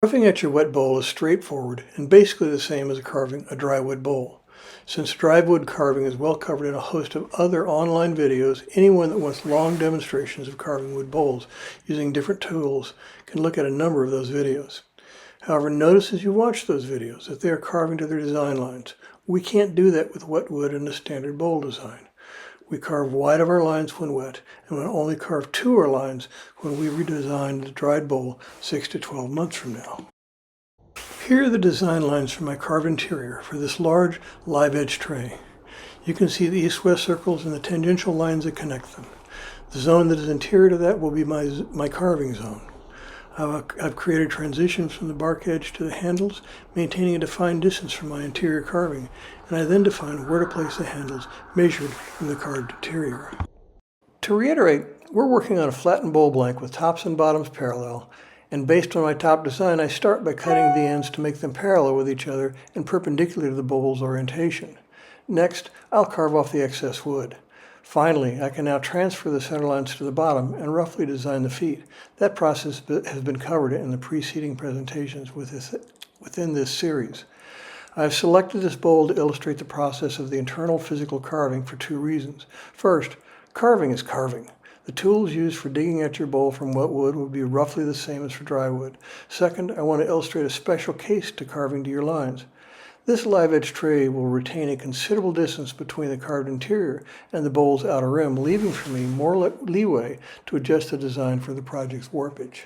Carving at your wet bowl is straightforward and basically the same as carving a dry wood bowl. Since dry wood carving is well covered in a host of other online videos, anyone that wants long demonstrations of carving wood bowls using different tools can look at a number of those videos. However, notice as you watch those videos that they are carving to their design lines. We can't do that with wet wood in a standard bowl design. We carve wide of our lines when wet, and we'll only carve to our lines when we redesign the dried bowl 6 to 12 months from now. Here are the design lines for my carved interior for this large live edge tray. You can see the east-west circles and the tangential lines that connect them. The zone that is interior to that will be my carving zone. I've created transitions from the bark edge to the handles, maintaining a defined distance from my interior carving, and I then define where to place the handles measured from the carved interior. To reiterate, we're working on a flattened bowl blank with tops and bottoms parallel, and based on my top design, I start by cutting the ends to make them parallel with each other and perpendicular to the bowl's orientation. Next, I'll carve off the excess wood. Finally, I can now transfer the center lines to the bottom and roughly design the feet. That process has been covered in the preceding presentations within this series. I've selected this bowl to illustrate the process of the internal physical carving for two reasons. First, carving is carving. The tools used for digging at your bowl from wet wood will be roughly the same as for dry wood. Second, I want to illustrate a special case to carving to your lines. This live edge tray will retain a considerable distance between the carved interior and the bowl's outer rim, leaving for me more leeway to adjust the design for the project's warpage.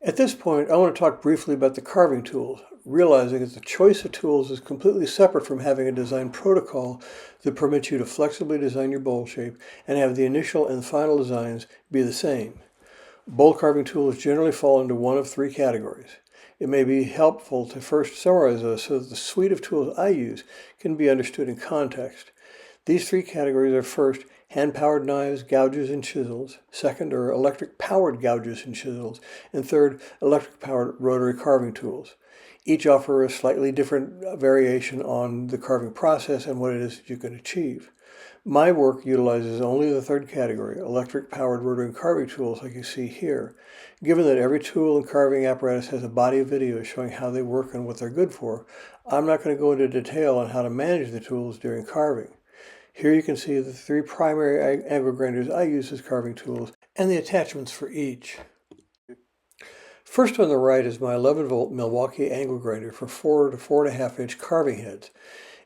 At this point, I want to talk briefly about the carving tools, realizing that the choice of tools is completely separate from having a design protocol that permits you to flexibly design your bowl shape and have the initial and final designs be the same. Bowl carving tools generally fall into one of three categories. It may be helpful to first summarize those so that the suite of tools I use can be understood in context. These three categories are first, hand-powered knives, gougers, and chisels. Second are electric-powered gougers and chisels. And third, electric-powered rotary carving tools. Each offer a slightly different variation on the carving process and what it is that you can achieve. My work utilizes only the third category, electric-powered rotary carving tools like you see here. Given that every tool and carving apparatus has a body of video showing how they work and what they're good for, I'm not going to go into detail on how to manage the tools during carving. Here you can see the three primary angle grinders I use as carving tools and the attachments for each. First on the right is my 11-volt Milwaukee angle grinder for 4 to 4.5 inch carving heads.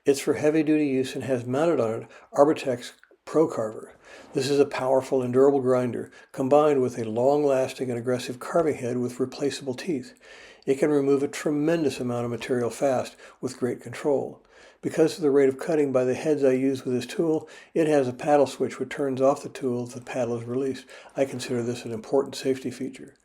It's for heavy-duty use and has mounted on it Arbortex Pro Carver. This is a powerful and durable grinder, combined with a long-lasting and aggressive carving head with replaceable teeth. It can remove a tremendous amount of material fast with great control. Because of the rate of cutting by the heads I use with this tool, it has a paddle switch which turns off the tool if the paddle is released. I consider this an important safety feature.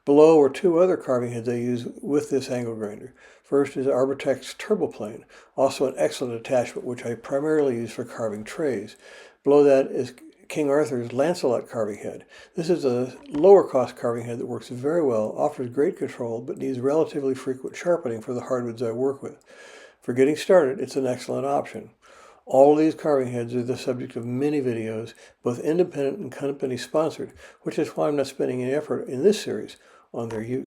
Below are two other carving heads I use with this angle grinder. First is Arbortex Turboplane, also an excellent attachment which I primarily use for carving trays. Below that is King Arthur's Lancelot carving head. This is a lower cost carving head that works very well, offers great control, but needs relatively frequent sharpening for the hardwoods I work with. For getting started, it's an excellent option. All of these carving heads are the subject of many videos, both independent and company sponsored, which is why I'm not spending any effort in this series on their use.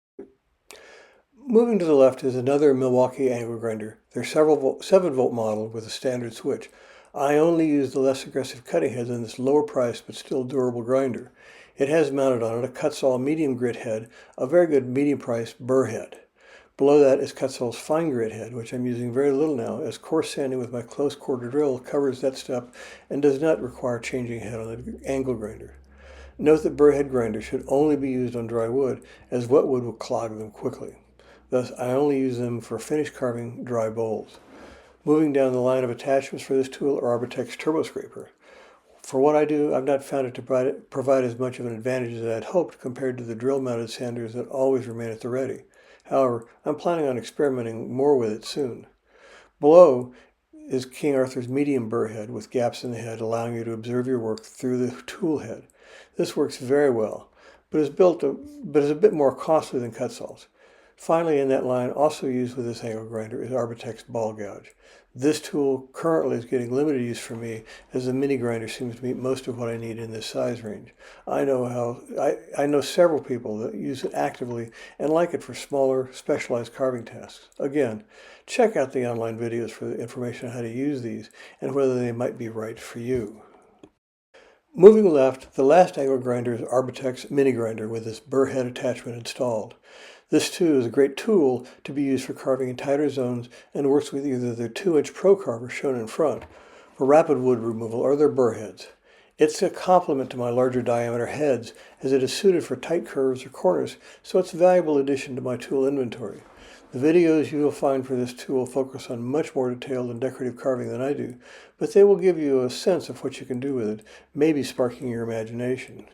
Moving to the left is another Milwaukee angle grinder. They're 7-volt model with a standard switch. I only use the less aggressive cutting heads in this lower price but still durable grinder. It has mounted on it a Kutzall medium grit head, a very good medium price burr head. Below that is Kutzall's fine grit head, which I'm using very little now, as coarse sanding with my close quarter drill covers that step and does not require changing head on the angle grinder. Note that burr head grinders should only be used on dry wood, as wet wood will clog them quickly. Thus, I only use them for finish carving dry bowls. Moving down the line of attachments for this tool are Arbortex Turbo Scraper. For what I do, I've not found it to provide as much of an advantage as I had hoped compared to the drill-mounted sanders that always remain at the ready. However, I'm planning on experimenting more with it soon. Below is King Arthur's medium burr head with gaps in the head allowing you to observe your work through the tool head. This works very well, but is a bit more costly than Kutzall's. Finally, in that line, also used with this angle grinder, is Arbortex ball gouge. This tool currently is getting limited use for me, as the mini grinder seems to meet most of what I need in this size range. I know several people that use it actively and like it for smaller, specialized carving tasks. Again, check out the online videos for the information on how to use these and whether they might be right for you. Moving left, the last angle grinder is Arbitec's mini grinder with this burr head attachment installed. This too is a great tool to be used for carving in tighter zones and works with either the 2-inch Pro Carver shown in front for rapid wood removal or their burr heads. It's a complement to my larger diameter heads as it is suited for tight curves or corners, so it's a valuable addition to my tool inventory. The videos you will find for this tool focus on much more detailed and decorative carving than I do, but they will give you a sense of what you can do with it, maybe sparking your imagination.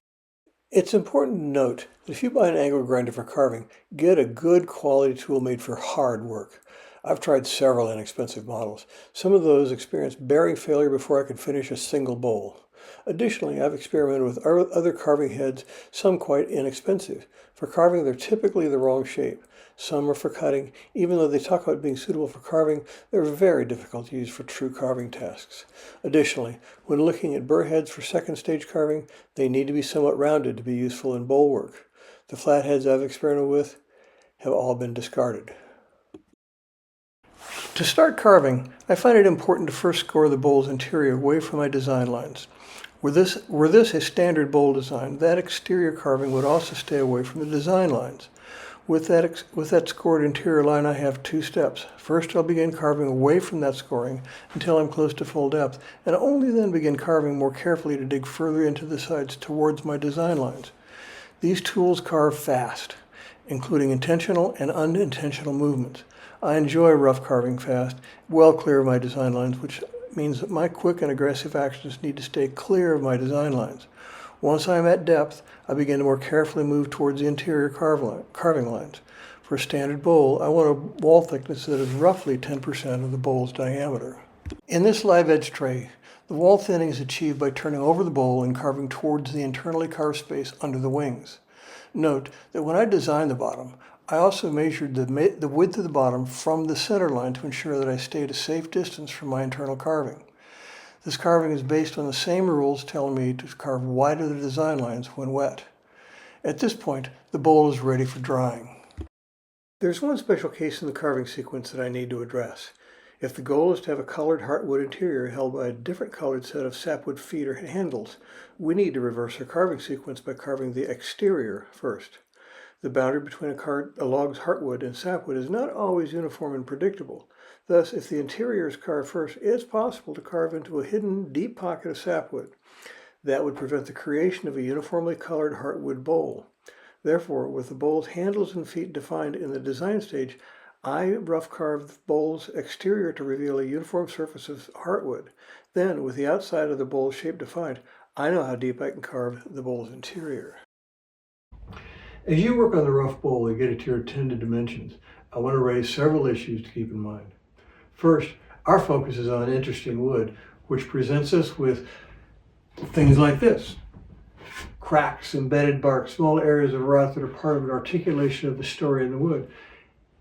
It's important to note that if you buy an angle grinder for carving, get a good quality tool made for hard work. I've tried several inexpensive models. Some of those experienced bearing failure before I could finish a single bowl. Additionally, I've experimented with other carving heads, some quite inexpensive. For carving, they're typically the wrong shape. Some are for cutting. Even though they talk about being suitable for carving, they're very difficult to use for true carving tasks. Additionally, when looking at burr heads for second stage carving, they need to be somewhat rounded to be useful in bowl work. The flat heads I've experimented with have all been discarded. To start carving, I find it important to first score the bowl's interior away from my design lines. Were this a standard bowl design, that exterior carving would also stay away from the design lines. With that scored interior line, I have 2 steps. First, I'll begin carving away from that scoring until I'm close to full depth, and only then begin carving more carefully to dig further into the sides towards my design lines. These tools carve fast, including intentional and unintentional movements. I enjoy rough carving fast, well clear of my design lines, which means that my quick and aggressive actions need to stay clear of my design lines. Once I am at depth, I begin to more carefully move towards the interior carving lines. For a standard bowl, I want a wall thickness that is roughly 10% of the bowl's diameter. In this live edge tray, the wall thinning is achieved by turning over the bowl and carving towards the internally carved space under the wings. Note that when I designed the bottom, I also measured the width of the bottom from the center line to ensure that I stayed a safe distance from my internal carving. This carving is based on the same rules telling me to carve wide of the design lines when wet. At this point, the bowl is ready for drying. There's one special case in the carving sequence that I need to address. If the goal is to have a colored heartwood interior held by a different colored set of sapwood feet or handles, we need to reverse our carving sequence by carving the exterior first. The boundary between a log's heartwood and sapwood is not always uniform and predictable. Thus, if the interior is carved first, it's possible to carve into a hidden, deep pocket of sapwood. That would prevent the creation of a uniformly colored heartwood bowl. Therefore, with the bowl's handles and feet defined in the design stage, I rough carve the bowl's exterior to reveal a uniform surface of heartwood. Then, with the outside of the bowl's shape defined, I know how deep I can carve the bowl's interior. As you work on the rough bowl and get it to your intended dimensions, I want to raise several issues to keep in mind. First, our focus is on interesting wood, which presents us with things like this. Cracks, embedded bark, small areas of rot that are part of an articulation of the story in the wood.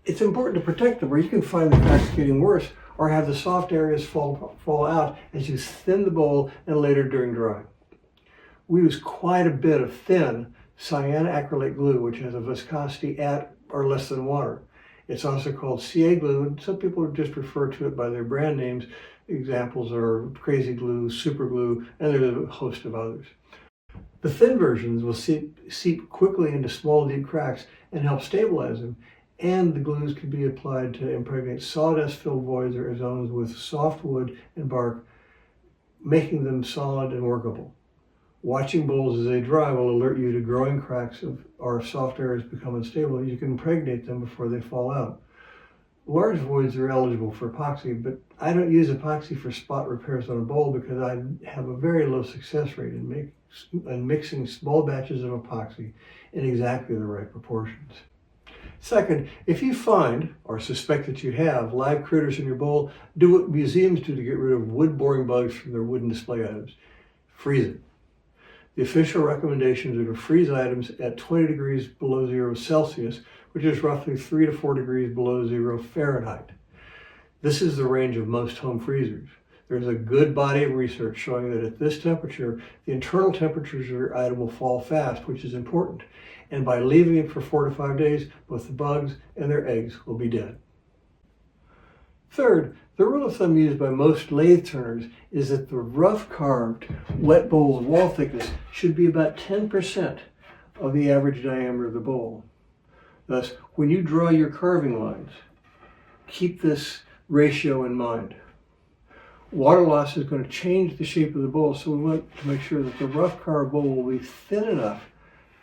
It's important to protect them, or you can find the cracks getting worse, or have the soft areas fall out as you thin the bowl and later during drying. We use quite a bit of thin cyanoacrylate glue, which has a viscosity at or less than water. It's also called CA glue, and some people just refer to it by their brand names. Examples are Crazy Glue, Super Glue, and there's a host of others. The thin versions will seep quickly into small, deep cracks and help stabilize them, and the glues can be applied to impregnate sawdust-filled voids or zones with soft wood and bark, making them solid and workable. Watching bowls as they dry will alert you to growing cracks or soft areas become unstable. You can impregnate them before they fall out. Large voids are eligible for epoxy, but I don't use epoxy for spot repairs on a bowl because I have a very low success rate in mixing small batches of epoxy in exactly the right proportions. Second, if you find or suspect that you have live critters in your bowl, do what museums do to get rid of wood-boring bugs from their wooden display items. Freeze it. The official recommendations are to freeze items at 20 degrees below 0 Celsius, which is roughly 3 to 4 degrees below 0 Fahrenheit. This is the range of most home freezers. There's a good body of research showing that at this temperature, the internal temperatures of your item will fall fast, which is important. And by leaving it for 4 to 5 days, both the bugs and their eggs will be dead. Third, the rule of thumb used by most lathe turners is that the rough carved wet bowl's wall thickness should be about 10% of the average diameter of the bowl. Thus, when you draw your carving lines, keep this ratio in mind. Water loss is going to change the shape of the bowl, so we want to make sure that the rough carved bowl will be thin enough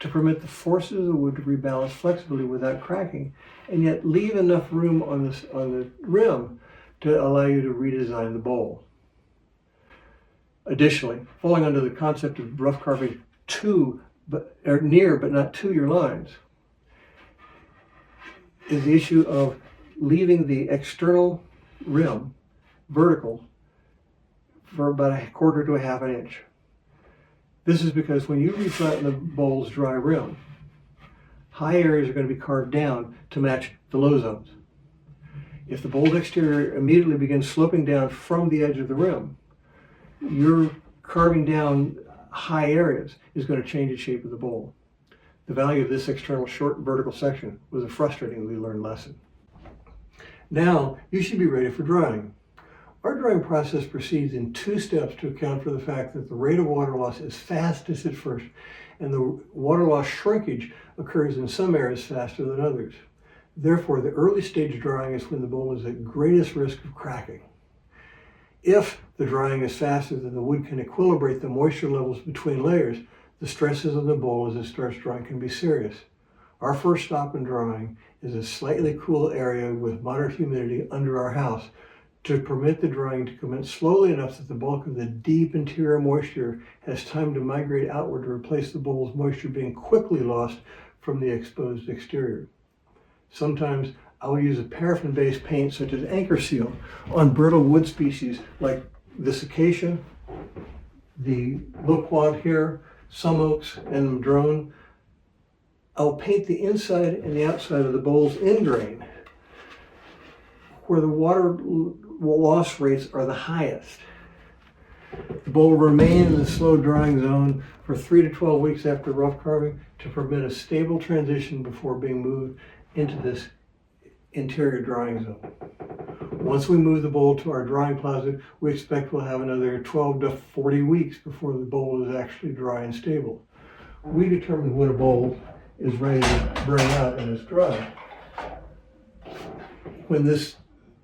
to permit the forces of the wood to rebalance flexibly without cracking, and yet leave enough room on the rim to allow you to redesign the bowl. Additionally, falling under the concept of rough carving near but not to your lines is the issue of leaving the external rim vertical for about 1/4 to 1/2 inch. This is because when you reflatten the bowl's dry rim, high areas are going to be carved down to match the low zones. If the bowl's exterior immediately begins sloping down from the edge of the rim, your carving down high areas is going to change the shape of the bowl. The value of this external short vertical section was a frustratingly learned lesson. Now you should be ready for drying. Our drying process proceeds in 2 steps to account for the fact that the rate of water loss is fastest at first, and the water loss shrinkage occurs in some areas faster than others. Therefore, the early stage drying is when the bowl is at greatest risk of cracking. If the drying is faster than the wood can equilibrate the moisture levels between layers, the stresses on the bowl as it starts drying can be serious. Our first stop in drying is a slightly cool area with moderate humidity under our house to permit the drying to commence slowly enough that the bulk of the deep interior moisture has time to migrate outward to replace the bowl's moisture being quickly lost from the exposed exterior. Sometimes I will use a paraffin-based paint such as Anchor Seal on brittle wood species like this acacia, the loquat here, some oaks, and madrone. I'll paint the inside and the outside of the bowl's end grain where the water loss rates are the highest. The bowl will remain in the slow drying zone for 3 to 12 weeks after rough carving to permit a stable transition before being moved into this interior drying zone. Once we move the bowl to our drying closet, we expect we'll have another 12 to 40 weeks before the bowl is actually dry and stable. We determine when a bowl is ready to bring out and is dry when this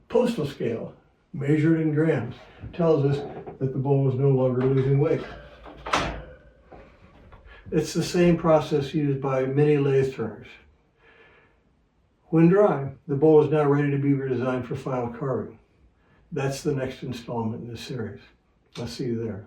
postal scale, measured in grams, tells us that the bowl is no longer losing weight. It's the same process used by many lathe turners. When dry, the bowl is now ready to be redesigned for final carving. That's the next installment in this series. I'll see you there.